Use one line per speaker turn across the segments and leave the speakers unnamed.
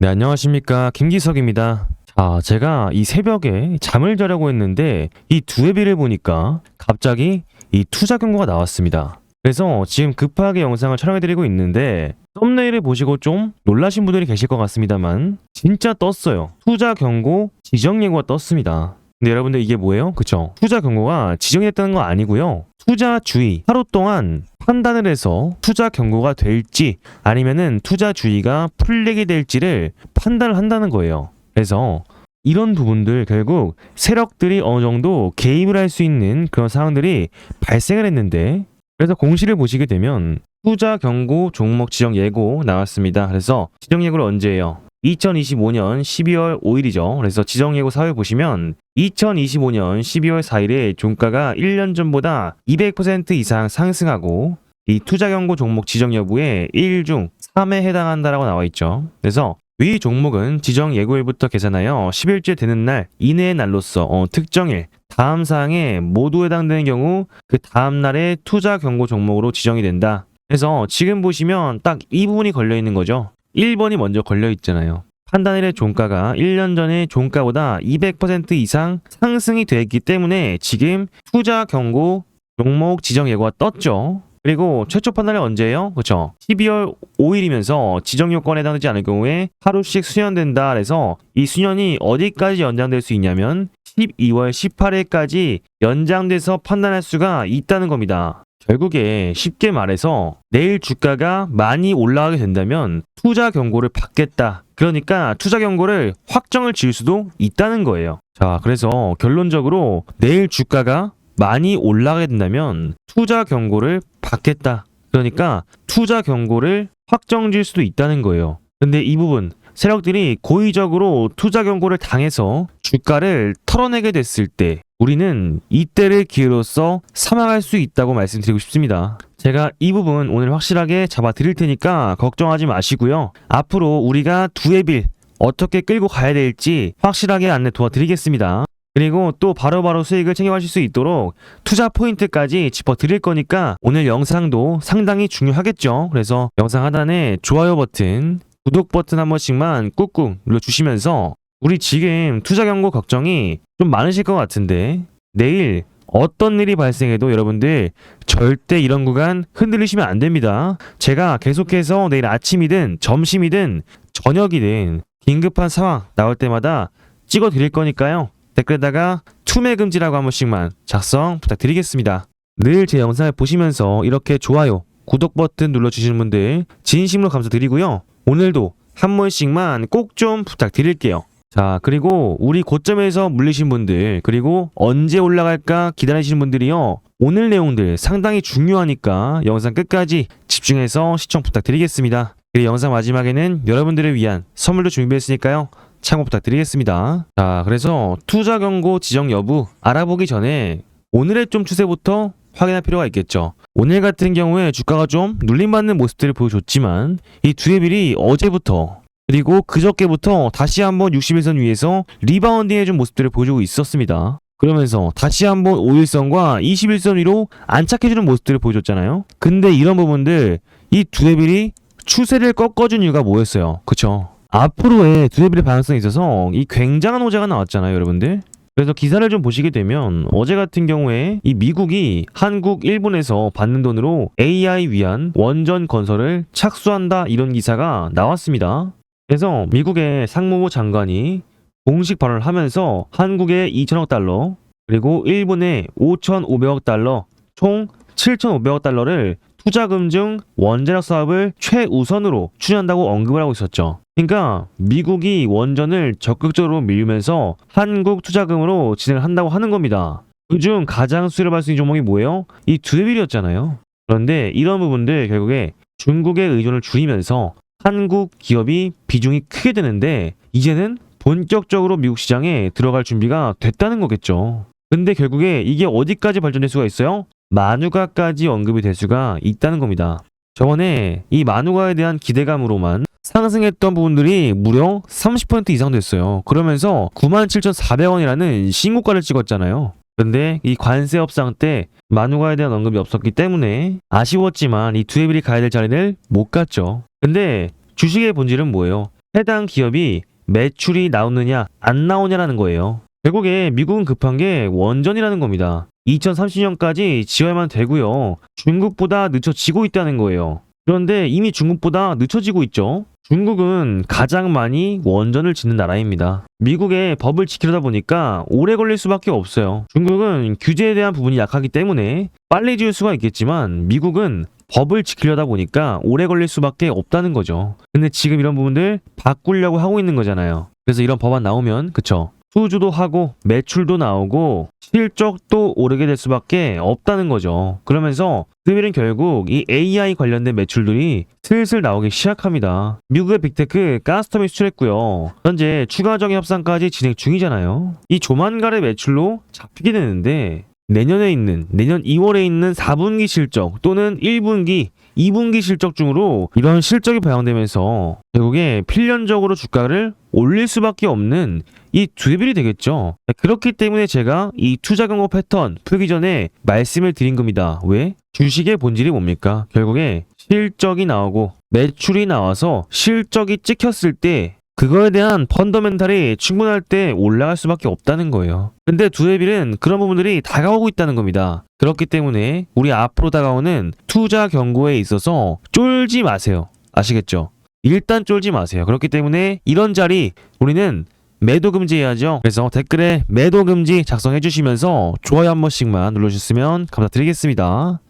네, 안녕하십니까. 김기석입니다. 자, 제가 이 새벽에 잠을 자려고 했는데 이 두에비를 보니까 갑자기 이 투자 경고가 나왔습니다. 그래서 지금 급하게 영상을 촬영해드리고 있는데 썸네일을 보시고 좀 놀라신 분들이 계실 것 같습니다만 진짜 떴어요. 투자 경고 지정 예고가 떴습니다. 근데 여러분들 이게 뭐예요? 그쵸? 투자 경고가 지정됐다는 거 아니고요. 투자 주의 하루 동안 판단을 해서 투자 경고가 될지 아니면은 투자 주의가 풀리게 될지를 판단을 한다는 거예요. 그래서 이런 부분들 결국 세력들이 어느 정도 개입을 할 수 있는 그런 상황들이 발생을 했는데 그래서 공시를 보시게 되면 투자 경고 종목 지정 예고 나왔습니다. 그래서 지정 예고를 언제 해요? 2025년 12월 5일이죠. 그래서 지정 예고 사회 보시면 2025년 12월 4일에 종가가 1년 전보다 200% 이상 상승하고 이 투자 경고 종목 지정 여부에 1일 중 3회 해당한다라고 나와 있죠. 그래서 위 종목은 지정 예고일부터 계산하여 10일째 되는 날 이내의 날로서 특정일 다음 사항에 모두 해당되는 경우 그 다음 날에 투자 경고 종목으로 지정이 된다. 그래서 지금 보시면 딱 이 부분이 걸려 있는 거죠. 1번이 먼저 걸려 있잖아요. 판단일의 종가가 1년 전의 종가보다 200% 이상 상승이 됐기 때문에 지금 투자 경고 종목 지정 예고가 떴죠. 그리고 최초 판단일 언제예요? 그렇죠. 12월 5일이면서 지정 요건에 해당되지 않을 경우에 하루씩 수년된다. 그래서 이 수년이 어디까지 연장될 수 있냐면 12월 18일까지 연장돼서 판단할 수가 있다는 겁니다. 결국에 쉽게 말해서 내일 주가가 많이 올라가게 된다면 투자 경고를 받겠다. 그러니까 투자 경고를 확정을 지을 수도 있다는 거예요. 자, 그래서 결론적으로 내일 주가가 많이 올라가게 된다면 투자 경고를 받겠다. 그러니까 투자 경고를 확정 지을 수도 있다는 거예요. 근데 이 부분 세력들이 고의적으로 투자 경고를 당해서 주가를 털어내게 됐을 때 우리는 이때를 기회로서 사망할 수 있다고 말씀드리고 싶습니다. 제가 이 부분 오늘 확실하게 잡아 드릴 테니까 걱정하지 마시고요. 앞으로 우리가 두에빌 어떻게 끌고 가야 될지 확실하게 안내 도와드리겠습니다. 그리고 또 바로바로 수익을 챙겨가실 수 있도록 투자 포인트까지 짚어드릴 거니까 오늘 영상도 상당히 중요하겠죠. 그래서 영상 하단에 좋아요 버튼, 구독 버튼 한 번씩만 꾹꾹 눌러주시면서 우리 지금 투자 경고 걱정이 좀 많으실 것 같은데 내일 어떤 일이 발생해도 여러분들 절대 이런 구간 흔들리시면 안 됩니다. 제가 계속해서 내일 아침이든 점심이든 저녁이든 긴급한 상황 나올 때마다 찍어 드릴 거니까요. 댓글에다가 투매 금지라고 한 번씩만 작성 부탁드리겠습니다. 늘 제 영상을 보시면서 이렇게 좋아요, 구독 버튼 눌러주시는 분들 진심으로 감사드리고요. 오늘도 한 번씩만 꼭 좀 부탁드릴게요. 자, 그리고 우리 고점에서 물리신 분들 그리고 언제 올라갈까 기다리시는 분들이요. 오늘 내용들 상당히 중요하니까 영상 끝까지 집중해서 시청 부탁드리겠습니다. 그리고 영상 마지막에는 여러분들을 위한 선물도 준비했으니까요. 참고 부탁드리겠습니다. 자, 그래서 투자 경고 지정 여부 알아보기 전에 오늘의 좀 추세부터 확인할 필요가 있겠죠. 오늘 같은 경우에 주가가 좀 눌림받는 모습들을 보여줬지만 이 두에빌이 어제부터 그리고 그저께부터 다시 한번 61선 위에서 리바운딩해준 모습들을 보여주고 있었습니다. 그러면서 다시 한번 5일선과 21선 위로 안착해주는 모습들을 보여줬잖아요. 근데 이런 부분들 이 두에빌이 추세를 꺾어준 이유가 뭐였어요? 그쵸? 앞으로의 두에빌의 방향성에 있어서 이 굉장한 호재가 나왔잖아요, 여러분들. 그래서 기사를 좀 보시게 되면 어제 같은 경우에 이 미국이 한국, 일본에서 받는 돈으로 AI 위한 원전 건설을 착수한다 이런 기사가 나왔습니다. 그래서 미국의 상무부 장관이 공식 발언을 하면서 한국의 2천억 달러 그리고 일본의 5,500억 달러 총 7,500억 달러를 투자금 중 원자력 사업을 최우선으로 추진한다고 언급을 하고 있었죠. 그러니까 미국이 원전을 적극적으로 밀면서 한국 투자금으로 진행을 한다고 하는 겁니다. 그중 가장 수혜를 받을 수 있는 종목이 뭐예요? 이 두에빌이었잖아요. 그런데 이런 부분들 결국에 중국의 의존을 줄이면서 한국 기업이 비중이 크게 되는데 이제는 본격적으로 미국 시장에 들어갈 준비가 됐다는 거겠죠. 근데 결국에 이게 어디까지 발전될 수가 있어요? 마누가까지 언급이 될 수가 있다는 겁니다. 저번에 이 마누가에 대한 기대감으로만 상승했던 부분들이 무려 30% 이상 됐어요. 그러면서 97,400원이라는 신고가를 찍었잖아요. 근데 이 관세 협상 때 마누가에 대한 언급이 없었기 때문에 아쉬웠지만 이 두에빌이 가야 될 자리를 못 갔죠. 근데 주식의 본질은 뭐예요? 해당 기업이 매출이 나오느냐 안 나오냐라는 거예요. 결국에 미국은 급한 게 원전이라는 겁니다. 2030년까지 지어야만 되고요. 중국보다 늦춰지고 있다는 거예요. 그런데 이미 중국보다 늦춰지고 있죠. 중국은 가장 많이 원전을 짓는 나라입니다. 미국의 법을 지키려다 보니까 오래 걸릴 수밖에 없어요. 중국은 규제에 대한 부분이 약하기 때문에 빨리 지을 수가 있겠지만 미국은 법을 지키려다 보니까 오래 걸릴 수밖에 없다는 거죠. 근데 지금 이런 부분들 바꾸려고 하고 있는 거잖아요. 그래서 이런 법안 나오면 그쵸? 수주도 하고 매출도 나오고 실적도 오르게 될 수밖에 없다는 거죠. 그러면서 그들은 결국 이 AI 관련된 매출들이 슬슬 나오기 시작합니다. 미국의 빅테크 가스텀이 수출했고요. 현재 추가적인 협상까지 진행 중이잖아요. 이 조만간의 매출로 잡히게 되는데 내년 2월에 있는 4분기 실적 또는 1분기, 2분기 실적 중으로 이런 실적이 반영되면서 결국에 필연적으로 주가를 올릴 수밖에 없는 이 두배빌이 되겠죠. 그렇기 때문에 제가 이 투자 경고 패턴 풀기 전에 말씀을 드린 겁니다. 왜? 주식의 본질이 뭡니까? 결국에 실적이 나오고 매출이 나와서 실적이 찍혔을 때 그거에 대한 펀더멘탈이 충분할 때 올라갈 수밖에 없다는 거예요. 근데 두에빌은 그런 부분들이 다가오고 있다는 겁니다. 그렇기 때문에 우리 앞으로 다가오는 투자 경고에 있어서 쫄지 마세요. 아시겠죠? 일단 쫄지 마세요. 그렇기 때문에 이런 자리 우리는 매도 금지해야죠. 그래서 댓글에 매도 금지 작성해 주시면서 좋아요 한 번씩만 눌러주셨으면 감사드리겠습니다.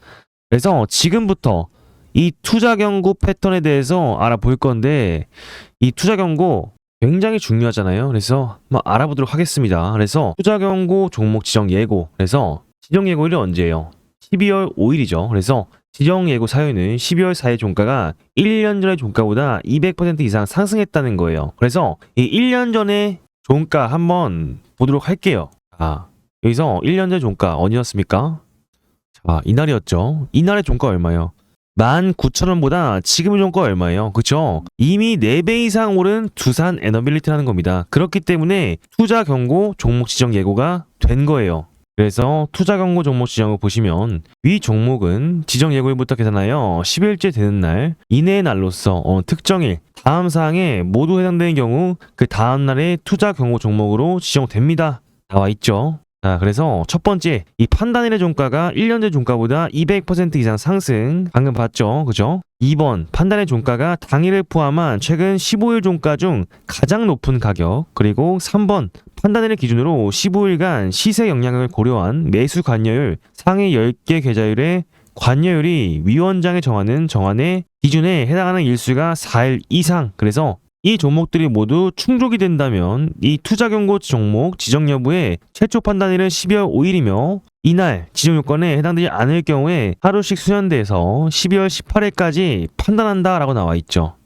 그래서 지금부터 이 투자 경고 패턴에 대해서 알아볼 건데 이 투자 경고 굉장히 중요하잖아요. 그래서 한번 알아보도록 하겠습니다. 그래서 투자 경고 종목 지정 예고. 그래서 지정 예고일이 언제예요? 12월 5일이죠. 그래서 지정 예고 사유는 12월 4일 종가가 1년 전의 종가보다 200% 이상 상승했다는 거예요. 그래서 이 1년 전의 종가 한번 보도록 할게요. 여기서 1년 전 종가 어디였습니까? 자, 이날이었죠. 이날의 종가 얼마예요? 19,000원보다 지금의 종가 얼마예요? 그쵸? 이미 4배 이상 오른 두산 에너빌리티라는 겁니다. 그렇기 때문에 투자 경고 종목 지정 예고가 된 거예요. 그래서 투자 경고 종목 지정을 보시면 위 종목은 지정 예고일부터 계산하여 10일째 되는 날 이내의 날로서 특정일 다음 사항에 모두 해당되는 경우 그 다음 날의 투자 경고 종목으로 지정됩니다. 나와 있죠. 자, 그래서 첫 번째, 이 판단일의 종가가 1년 전 종가보다 200% 이상 상승. 방금 봤죠? 그죠? 2번, 판단의 종가가 당일을 포함한 최근 15일 종가 중 가장 높은 가격. 그리고 3번, 판단일을 기준으로 15일간 시세 영향을 고려한 매수 관여율 상위 10개 계좌율의 관여율이 위원장이 정하는 정한의 기준에 해당하는 일수가 4일 이상. 그래서 이 종목들이 모두 충족이 된다면 이 투자 경고 종목 지정 여부의 최초 판단일은 12월 5일이며 이날 지정 요건에 해당되지 않을 경우에 하루씩 수년돼서 12월 18일까지 판단한다 라고 나와 있죠.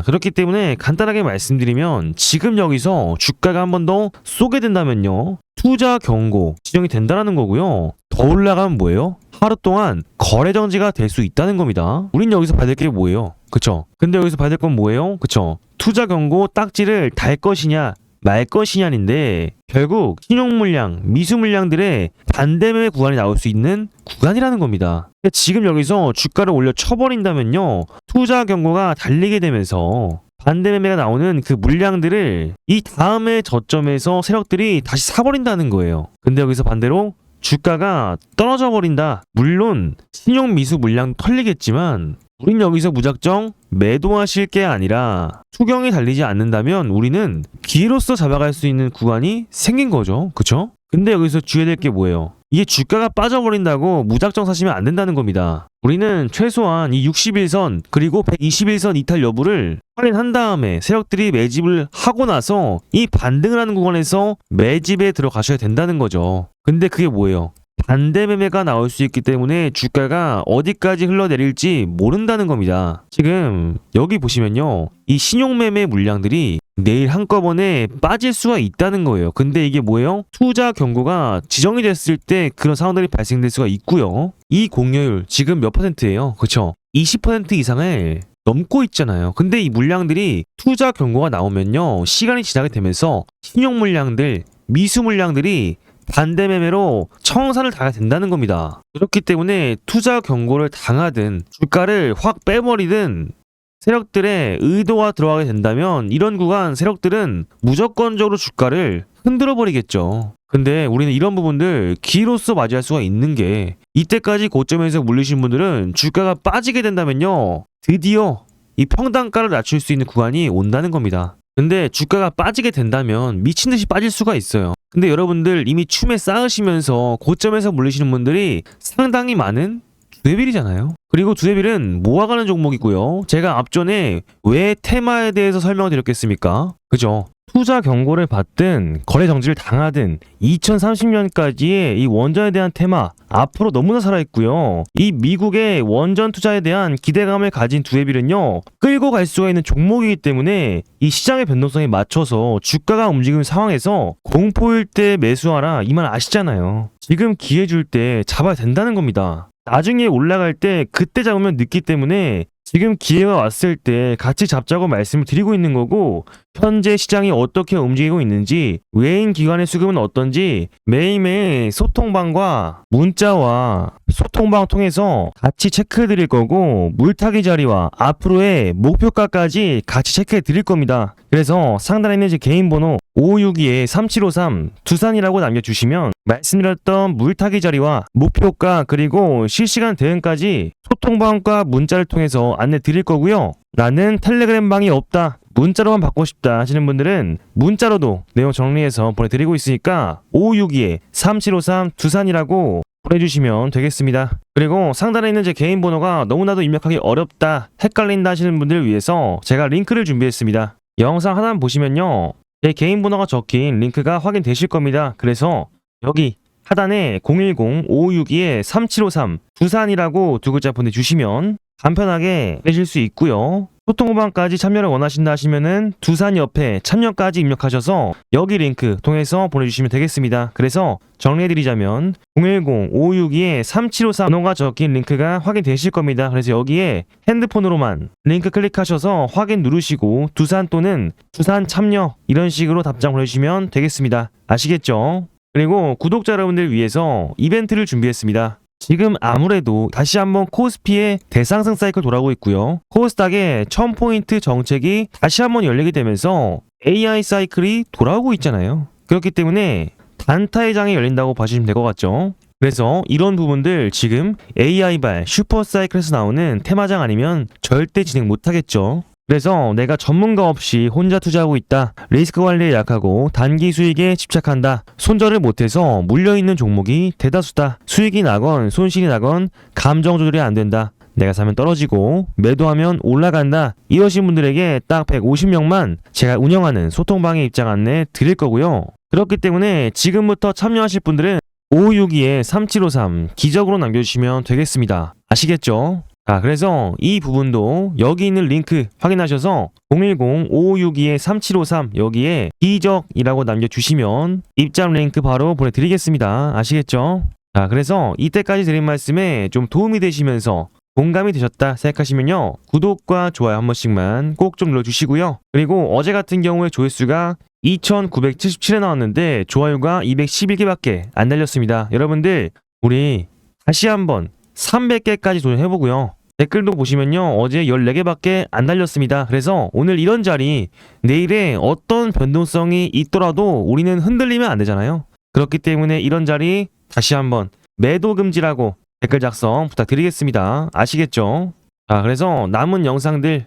그렇기 때문에 간단하게 말씀드리면 지금 여기서 주가가 한 번 더 쏘게 된다면요. 투자 경고 지정이 된다는 거고요. 더 올라가면 뭐예요? 하루 동안 거래 정지가 될 수 있다는 겁니다. 우린 여기서 받을 게 뭐예요? 그쵸? 근데 여기서 받을 건 뭐예요? 그쵸? 투자 경고 딱지를 달 것이냐 말 것이냐인데 결국 신용물량, 미수물량들의 반대매매 구간이 나올 수 있는 구간이라는 겁니다. 지금 여기서 주가를 올려 쳐버린다면요. 투자 경고가 달리게 되면서 반대매매가 나오는 그 물량들을 이 다음의 저점에서 세력들이 다시 사버린다는 거예요. 근데 여기서 반대로 주가가 떨어져 버린다. 물론 신용 미수 물량 털리겠지만 우린 여기서 무작정 매도하실 게 아니라 투경이 달리지 않는다면 우리는 기회로서 잡아갈 수 있는 구간이 생긴 거죠. 그쵸? 근데 여기서 주의해야 될 게 뭐예요? 이게 주가가 빠져버린다고 무작정 사시면 안 된다는 겁니다. 우리는 최소한 이 61선 그리고 121선 이탈 여부를 확인한 다음에 세력들이 매집을 하고 나서 이 반등을 하는 구간에서 매집에 들어가셔야 된다는 거죠. 근데 그게 뭐예요? 반대 매매가 나올 수 있기 때문에 주가가 어디까지 흘러내릴지 모른다는 겁니다. 지금 여기 보시면요. 이 신용매매 물량들이 내일 한꺼번에 빠질 수가 있다는 거예요. 근데 이게 뭐예요? 투자 경고가 지정이 됐을 때 그런 상황들이 발생될 수가 있고요. 이 공여율 지금 몇 %예요? 그쵸? 20% 이상을 넘고 있잖아요. 근데 이 물량들이 투자 경고가 나오면요. 시간이 지나게 되면서 신용 물량들, 미수 물량들이 반대 매매로 청산을 당하게 된다는 겁니다. 그렇기 때문에 투자 경고를 당하든 주가를 확 빼버리든 세력들의 의도가 들어가게 된다면 이런 구간 세력들은 무조건적으로 주가를 흔들어 버리겠죠. 근데 우리는 이런 부분들 기로서 맞이할 수가 있는 게 이때까지 고점에서 물리신 분들은 주가가 빠지게 된다면요. 드디어 이 평단가를 낮출 수 있는 구간이 온다는 겁니다. 근데 주가가 빠지게 된다면 미친 듯이 빠질 수가 있어요. 근데 여러분들 이미 춤에 쌓으시면서 고점에서 물리시는 분들이 상당히 많은 두레빌이잖아요. 그리고 두레빌은 모아가는 종목이고요. 제가 앞전에 왜 테마에 대해서 설명을 드렸겠습니까? 그죠? 투자 경고를 받든 거래 정지를 당하든 2030년까지의 이 원전에 대한 테마 앞으로 너무나 살아있고요. 이 미국의 원전 투자에 대한 기대감을 가진 두레빌은요. 끌고 갈 수가 있는 종목이기 때문에 이 시장의 변동성에 맞춰서 주가가 움직이는 상황에서 공포일 때 매수하라 이 말 아시잖아요. 지금 기회 줄 때 잡아야 된다는 겁니다. 나중에 올라갈 때 그때 잡으면 늦기 때문에 지금 기회가 왔을 때 같이 잡자고 말씀을 드리고 있는 거고 현재 시장이 어떻게 움직이고 있는지 외인 기관의 수급은 어떤지 매일매일 소통방과 문자와 소통방 통해서 같이 체크해 드릴 거고 물타기 자리와 앞으로의 목표가까지 같이 체크해 드릴 겁니다. 그래서 상단에 있는 제 개인 번호 5562-3753 두산이라고 남겨주시면 말씀드렸던 물타기 자리와 목표가 그리고 실시간 대응까지 소통방과 문자를 통해서 안내 드릴 거고요. 나는 텔레그램 방이 없다. 문자로만 받고 싶다 하시는 분들은 문자로도 내용 정리해서 보내드리고 있으니까 5562-3753 두산이라고 보내주시면 되겠습니다. 그리고 상단에 있는 제 개인 번호가 너무나도 입력하기 어렵다, 헷갈린다 하시는 분들을 위해서 제가 링크를 준비했습니다. 영상 하나 보시면요. 제 개인 번호가 적힌 링크가 확인되실 겁니다. 그래서 여기 하단에 010-5562-3753 두산이라고 두 글자 보내주시면 간편하게 해줄 수 있고요. 소통방까지 참여를 원하신다 하시면은 두산 옆에 참여까지 입력하셔서 여기 링크 통해서 보내주시면 되겠습니다. 그래서 정리해드리자면 010-5562-3753 번호가 적힌 링크가 확인되실 겁니다. 그래서 여기에 핸드폰으로만 링크 클릭하셔서 확인 누르시고 두산 또는 두산 참여 이런 식으로 답장 보내주시면 되겠습니다. 아시겠죠? 그리고 구독자 여러분들 위해서 이벤트를 준비했습니다. 지금 아무래도 다시 한번 코스피의 대상승 사이클 돌아오고 있고요. 코스닥의 1000포인트 정책이 다시 한번 열리게 되면서 AI 사이클이 돌아오고 있잖아요. 그렇기 때문에 단타의 장이 열린다고 봐주시면 될 것 같죠. 그래서 이런 부분들 지금 AI발 슈퍼 사이클에서 나오는 테마장 아니면 절대 진행 못하겠죠. 그래서 내가 전문가 없이 혼자 투자하고 있다. 리스크 관리에 약하고 단기 수익에 집착한다. 손절을 못해서 물려있는 종목이 대다수다. 수익이 나건 손실이 나건 감정 조절이 안 된다. 내가 사면 떨어지고 매도하면 올라간다. 이러신 분들에게 딱 150명만 제가 운영하는 소통방에 입장 안내 드릴 거고요. 그렇기 때문에 지금부터 참여하실 분들은 5562-3753 기적으로 남겨주시면 되겠습니다. 아시겠죠? 자, 그래서 이 부분도 여기 있는 링크 확인하셔서 010-5562-3753 여기에 기적이라고 남겨주시면 입장 링크 바로 보내드리겠습니다. 아시겠죠? 자, 그래서 이때까지 드린 말씀에 좀 도움이 되시면서 공감이 되셨다 생각하시면요. 구독과 좋아요 한 번씩만 꼭 좀 눌러주시고요. 그리고 어제 같은 경우에 조회수가 2977회 나왔는데 좋아요가 211개밖에 안 달렸습니다. 여러분들 우리 다시 한번 300개까지 도전해보고요. 댓글도 보시면요. 어제 14개밖에 안 달렸습니다. 그래서 오늘 이런 자리 내일에 어떤 변동성이 있더라도 우리는 흔들리면 안 되잖아요. 그렇기 때문에 이런 자리 다시 한번 매도 금지라고 댓글 작성 부탁드리겠습니다. 아시겠죠? 자, 그래서 남은 영상들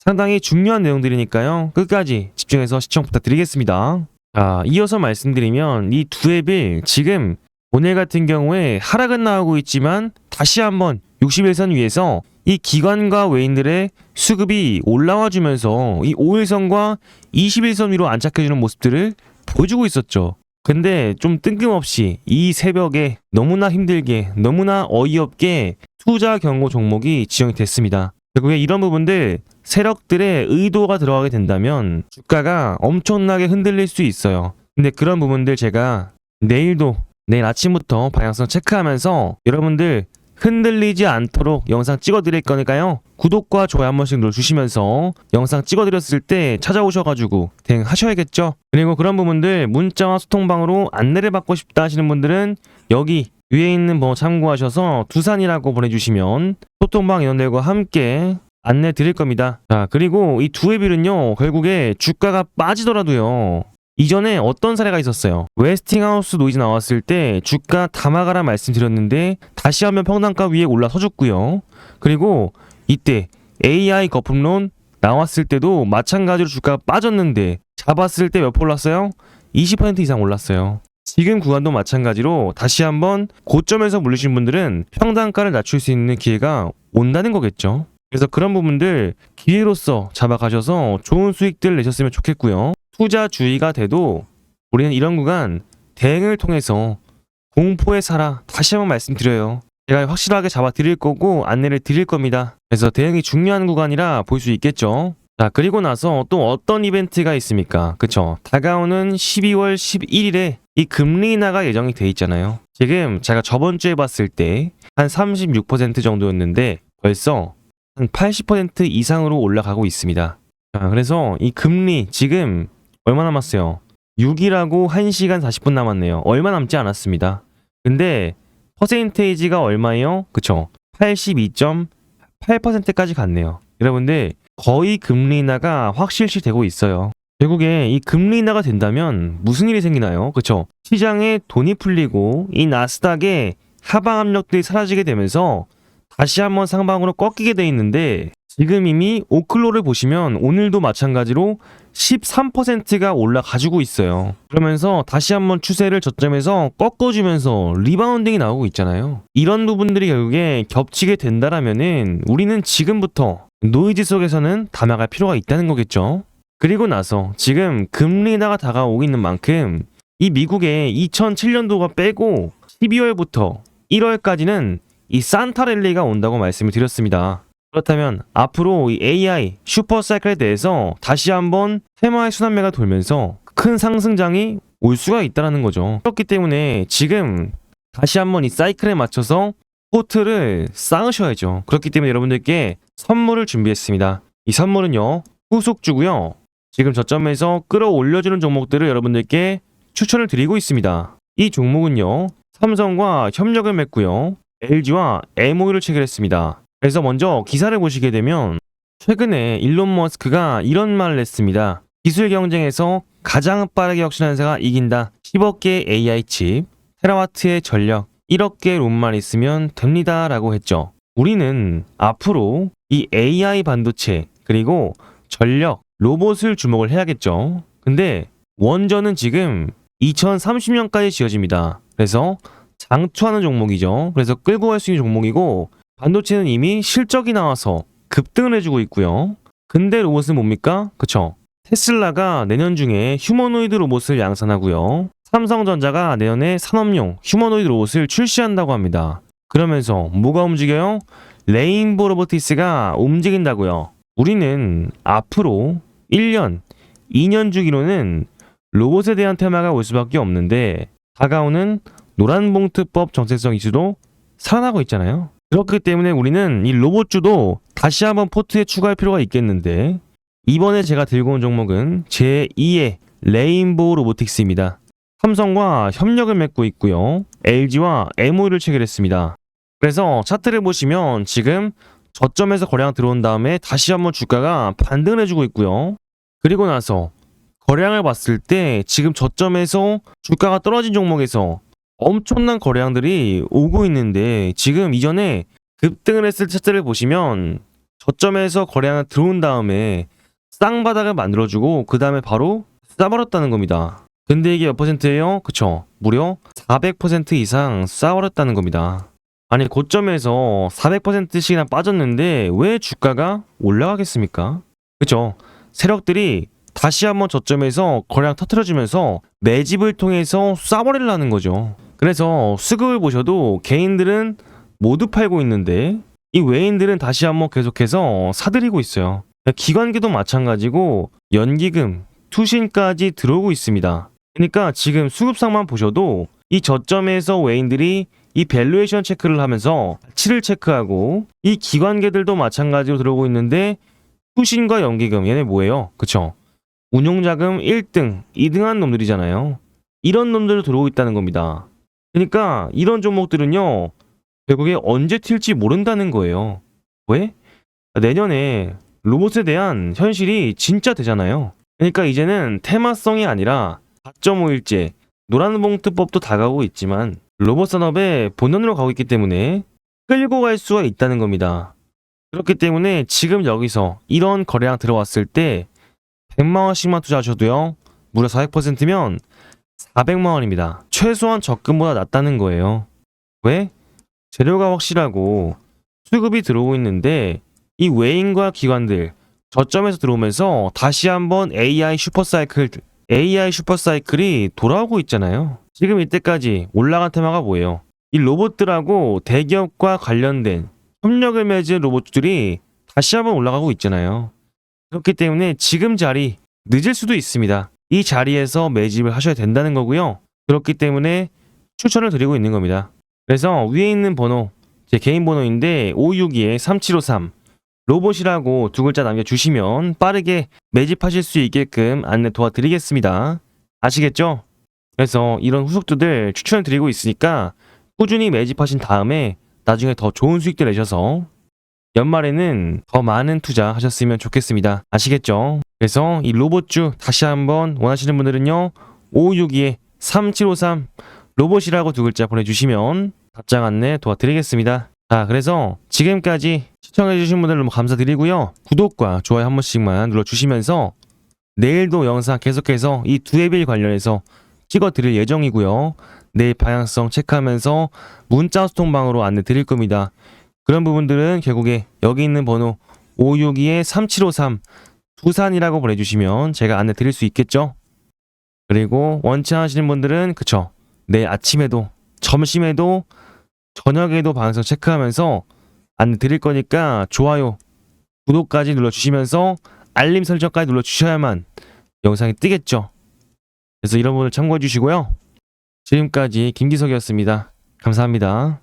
상당히 중요한 내용들이니까요. 끝까지 집중해서 시청 부탁드리겠습니다. 자, 이어서 말씀드리면 이 두레빌 지금 오늘 같은 경우에 하락은 나오고 있지만 다시 한번 61선 위에서 이 기관과 외인들의 수급이 올라와 주면서 이 5일선과 21선 위로 안착해주는 모습들을 보여주고 있었죠. 근데 좀 뜬금없이 이 새벽에 너무나 힘들게 너무나 어이없게 투자 경고 종목이 지정이 됐습니다. 결국에 이런 부분들 세력들의 의도가 들어가게 된다면 주가가 엄청나게 흔들릴 수 있어요. 근데 그런 부분들 제가 내일 아침부터 방향성 체크하면서 여러분들 흔들리지 않도록 영상 찍어드릴 거니까요. 구독과 좋아요 한 번씩 눌러주시면서 영상 찍어드렸을 때 찾아오셔가지고 대응하셔야겠죠. 그리고 그런 부분들 문자와 소통방으로 안내를 받고 싶다 하시는 분들은 여기 위에 있는 번호 참고하셔서 두산이라고 보내주시면 소통방 인원들과 함께 안내 드릴 겁니다. 자, 그리고 이 두 회비는요, 결국에 주가가 빠지더라도요, 이전에 어떤 사례가 있었어요. 웨스팅하우스 노이즈 나왔을 때 주가 담아가라 말씀드렸는데 다시 한번 평단가 위에 올라서줬고요. 그리고 이때 AI 거품론 나왔을 때도 마찬가지로 주가가 빠졌는데 잡았을 때 몇 % 올랐어요? 20% 이상 올랐어요. 지금 구간도 마찬가지로 다시 한번 고점에서 물리신 분들은 평단가를 낮출 수 있는 기회가 온다는 거겠죠. 그래서 그런 부분들 기회로서 잡아가셔서 좋은 수익들 내셨으면 좋겠고요. 투자 주의가 돼도 우리는 이런 구간 대응을 통해서 공포에 살아 다시 한번 말씀드려요. 제가 확실하게 잡아 드릴 거고 안내를 드릴 겁니다. 그래서 대응이 중요한 구간이라 볼 수 있겠죠. 자, 그리고 나서 또 어떤 이벤트가 있습니까? 그쵸? 다가오는 12월 11일에 이 금리 인하가 예정이 돼 있잖아요. 지금 제가 저번 주에 봤을 때 한 36% 정도였는데 벌써 한 80% 이상으로 올라가고 있습니다. 자, 그래서 이 금리 지금 얼마 남았어요? 6일하고 1시간 40분 남았네요. 얼마 남지 않았습니다. 근데 퍼센테이지가 얼마예요? 그쵸? 82.8%까지 갔네요. 여러분들 거의 금리 인하가 확실시 되고 있어요. 결국에 이 금리 인하가 된다면 무슨 일이 생기나요? 그쵸? 시장에 돈이 풀리고 이 나스닥의 하방 압력들이 사라지게 되면서 다시 한번 상방으로 꺾이게 돼 있는데 지금 이미 오클로를 보시면 오늘도 마찬가지로 13%가 올라가지고 있어요. 그러면서 다시 한번 추세를 저점에서 꺾어주면서 리바운딩이 나오고 있잖아요. 이런 부분들이 결국에 겹치게 된다라면은 우리는 지금부터 노이즈 속에서는 담아갈 필요가 있다는 거겠죠. 그리고 나서 지금 금리 인하가 다가오고 있는 만큼 이 미국의 2007년도가 빼고 12월부터 1월까지는 이 산타 랠리가 온다고 말씀을 드렸습니다. 그렇다면 앞으로 이 AI 슈퍼사이클에 대해서 다시 한번 테마의 순환매가 돌면서 큰 상승장이 올 수가 있다는 거죠. 그렇기 때문에 지금 다시 한번 이 사이클에 맞춰서 포트를 쌓으셔야죠. 그렇기 때문에 여러분들께 선물을 준비했습니다. 이 선물은요, 후속주고요. 지금 저점에서 끌어올려주는 종목들을 여러분들께 추천을 드리고 있습니다. 이 종목은요, 삼성과 협력을 맺고요, LG와 MOU를 체결했습니다. 그래서 먼저 기사를 보시게 되면 최근에 일론 머스크가 이런 말을 했습니다. 기술 경쟁에서 가장 빠르게 혁신하는 회사가 이긴다. 10억 개의 AI 칩, 테라와트의 전력, 1억 개의 롬만 있으면 됩니다. 라고 했죠. 우리는 앞으로 이 AI 반도체, 그리고 전력, 로봇을 주목을 해야겠죠. 근데 원전은 지금 2030년까지 지어집니다. 그래서 장투하는 종목이죠. 그래서 끌고 갈 수 있는 종목이고, 반도체는 이미 실적이 나와서 급등을 해주고 있고요. 근데 로봇은 뭡니까? 그쵸? 테슬라가 내년 중에 휴머노이드 로봇을 양산하고요. 삼성전자가 내년에 산업용 휴머노이드 로봇을 출시한다고 합니다. 그러면서 뭐가 움직여요? 레인보 로보티스가 움직인다고요. 우리는 앞으로 1년, 2년 주기로는 로봇에 대한 테마가 올 수밖에 없는데 다가오는 노란봉투법 정책성 이슈도 살아나고 있잖아요. 그렇기 때문에 우리는 이 로봇주도 다시 한번 포트에 추가할 필요가 있겠는데 이번에 제가 들고 온 종목은 제2의 레인보우 로보틱스입니다. 삼성과 협력을 맺고 있고요. LG와 MOU를 체결했습니다. 그래서 차트를 보시면 지금 저점에서 거래량 들어온 다음에 다시 한번 주가가 반등을 해주고 있고요. 그리고 나서 거래량을 봤을 때 지금 저점에서 주가가 떨어진 종목에서 엄청난 거래량들이 오고 있는데 지금 이전에 급등을 했을 때 차트를 보시면 저점에서 거래량이 들어온 다음에 쌍바닥을 만들어주고 그 다음에 바로 싸버렸다는 겁니다. 근데 이게 몇 %예요? 그쵸? 무려 400% 이상 싸버렸다는 겁니다. 아니 고점에서 400%씩이나 빠졌는데 왜 주가가 올라가겠습니까? 그쵸? 세력들이 다시 한번 저점에서 거래량 터트려주면서 매집을 통해서 쏴버리려는 거죠. 그래서 수급을 보셔도 개인들은 모두 팔고 있는데 이 외인들은 다시 한번 계속해서 사들이고 있어요. 기관계도 마찬가지고 연기금, 투신까지 들어오고 있습니다. 그러니까 지금 수급상만 보셔도 이 저점에서 외인들이 이 밸류에이션 체크를 하면서 가치를 체크하고 이 기관계들도 마찬가지로 들어오고 있는데 투신과 연기금 얘네 뭐예요? 그쵸? 운용자금 1등, 2등한 놈들이잖아요. 이런 놈들도 들어오고 있다는 겁니다. 그러니까 이런 종목들은요 결국에 언제 튈지 모른다는 거예요. 왜? 내년에 로봇에 대한 현실이 진짜 되잖아요. 그러니까 이제는 테마성이 아니라 4.5일제 노란봉투법도 다가오고 있지만 로봇 산업의 본연으로 가고 있기 때문에 끌고 갈 수가 있다는 겁니다. 그렇기 때문에 지금 여기서 이런 거래량 들어왔을 때 100만 원씩만 투자하셔도요. 무려 400%면 400만 원입니다. 최소한 적금보다 낫다는 거예요. 왜? 재료가 확실하고 수급이 들어오고 있는데 이 외인과 기관들 저점에서 들어오면서 다시 한번 AI 슈퍼사이클이 돌아오고 있잖아요. 지금 이때까지 올라간 테마가 뭐예요? 이 로봇들하고 대기업과 관련된 협력을 맺은 로봇들이 다시 한번 올라가고 있잖아요. 그렇기 때문에 지금 자리 늦을 수도 있습니다. 이 자리에서 매집을 하셔야 된다는 거고요. 그렇기 때문에 추천을 드리고 있는 겁니다. 그래서 위에 있는 번호, 제 개인 번호인데 562-3753 로봇이라고 두 글자 남겨주시면 빠르게 매집하실 수 있게끔 안내 도와드리겠습니다. 아시겠죠? 그래서 이런 후속주들 추천을 드리고 있으니까 꾸준히 매집하신 다음에 나중에 더 좋은 수익들 내셔서 연말에는 더 많은 투자 하셨으면 좋겠습니다. 아시겠죠? 그래서 이 로봇주 다시 한번 원하시는 분들은요 562-3753 로봇이라고 두 글자 보내주시면 답장 안내 도와드리겠습니다. 자, 그래서 지금까지 시청해주신 분들 너무 감사드리고요. 구독과 좋아요 한 번씩만 눌러주시면서 내일도 영상 계속해서 이 두 앱일 관련해서 찍어드릴 예정이고요. 내일 방향성 체크하면서 문자 소통방으로 안내 드릴 겁니다. 그런 부분들은 결국에 여기 있는 번호 562-3753 두산이라고 보내주시면 제가 안내 드릴 수 있겠죠. 그리고 원치 않으시는 분들은 그쵸, 내일 아침에도 점심에도 저녁에도 방송 체크하면서 안내 드릴 거니까 좋아요 구독까지 눌러주시면서 알림 설정까지 눌러주셔야만 영상이 뜨겠죠. 그래서 이런 부분을 참고해 주시고요. 지금까지 김기석이었습니다. 감사합니다.